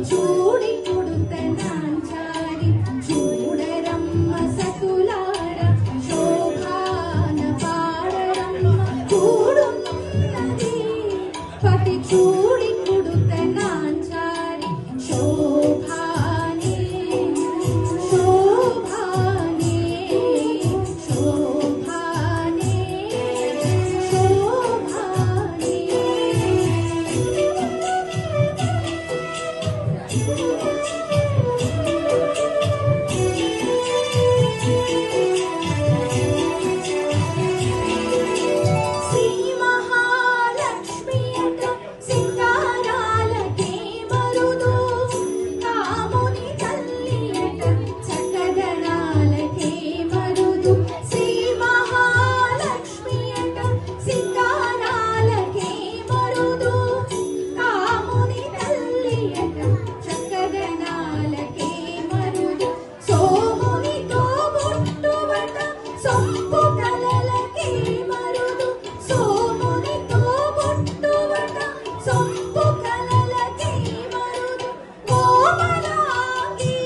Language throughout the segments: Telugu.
చూడి కొడుతనాంచారి చూడరమ్మ సకులార శోభాన పాడరమ్మ కూడున్నది పతి చూడి కొడుతనాంచారి శోభానే శోభానే శోభానే శోభానే శ్రీ మహాలక్ష్మి అట సింగారాలకే మరుదు కాముని తల్లి అట చక్కదనాలకే మరుదు శ్రీ మహాలక్ష్మి అట సింగారాలకే మరుదు కాముని తల్లి అట చక్కదనాలకే మరుదు సోమునితో బొట్టువట సొంపు కలలకే మరుదు సోమునితో బొట్టువట సొంపు కలలకే మరుదు కోమలాంగి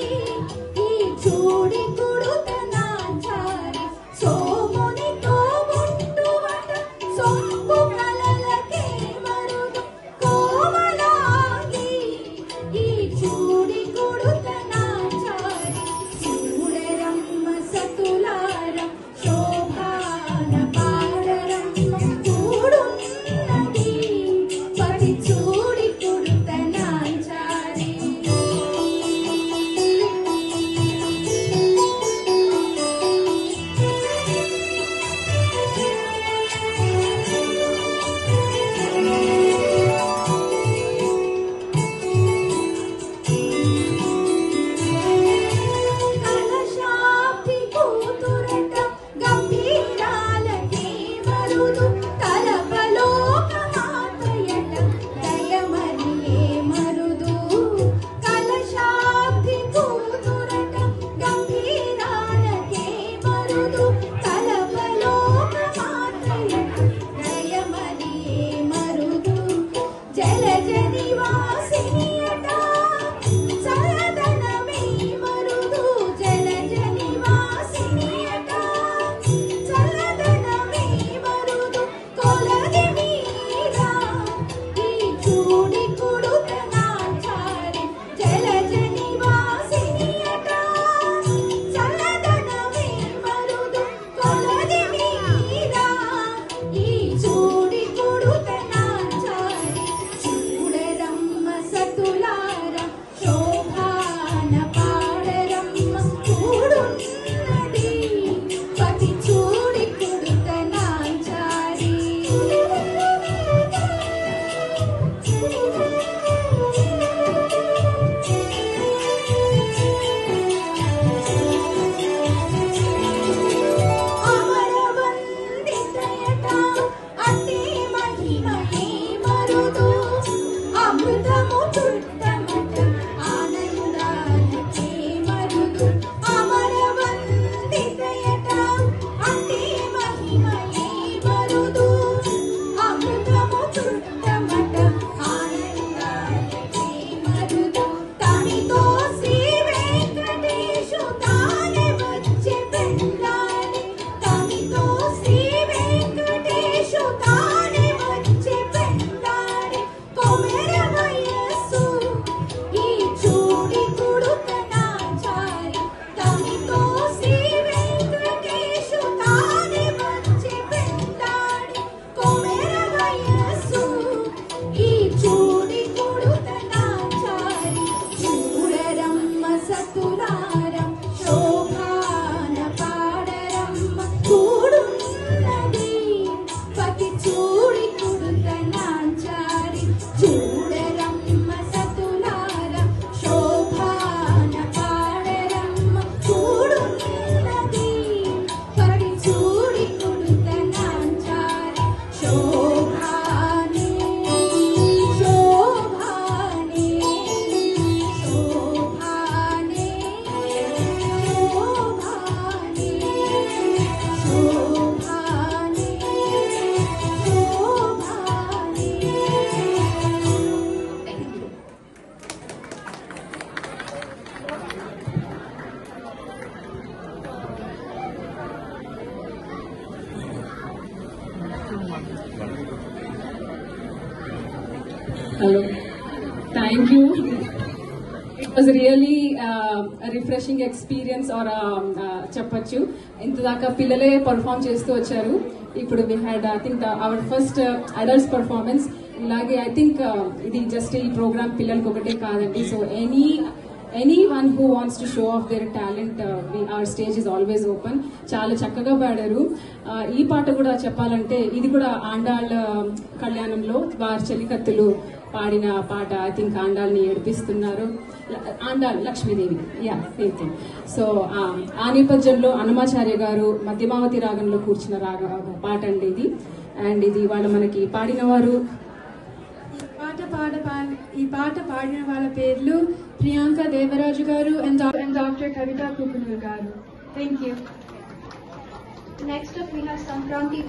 ఈ చూడి కొడుతనాంచారి సోమునితో బొట్టువట సొంపు కలలకే మరుదు కోమలాంగి ఈ Hello. Thank you. It was really a refreshing experience or చెప్పచ్చు. ఇంతదాకా పిల్లలే పర్ఫామ్ చేస్తూ వచ్చారు. ఇప్పుడు we had I think our first adults performance. ఇలాగే I think ఇది జస్ట్ ఈ ప్రోగ్రామ్ పిల్లలకి ఒకటే కాదండి. So anyone who wants to show off their talent, our stage is always open. చాలా చక్కగా పాడారు. ఈ పాట కూడా చెప్పాలంటే ఇది కూడా ఆండాళ్ళ కళ్యాణంలో వారి చెలికత్తులు పాడిన పాట. ఐ థింక్ ఆండాల్ని ఏడిపిస్తున్నారు. Andal Lakshmidevi, yeah same thing. So ఆ నేపథ్యంలో అన్నమాచార్య గారు మధ్యమావతి రాగంలో కూర్చున్న పాట అండి ఇది. అండ్ ఇది వాళ్ళు మనకి పాడిన వారు, ఈ పాట పాడిన వాళ్ళ పేర్లు ప్రియాంక దేవరాజు గారు అండ్ డాక్టర్ కవిత కుకునూర్ గారు. Thank you. Next up we have Sankranti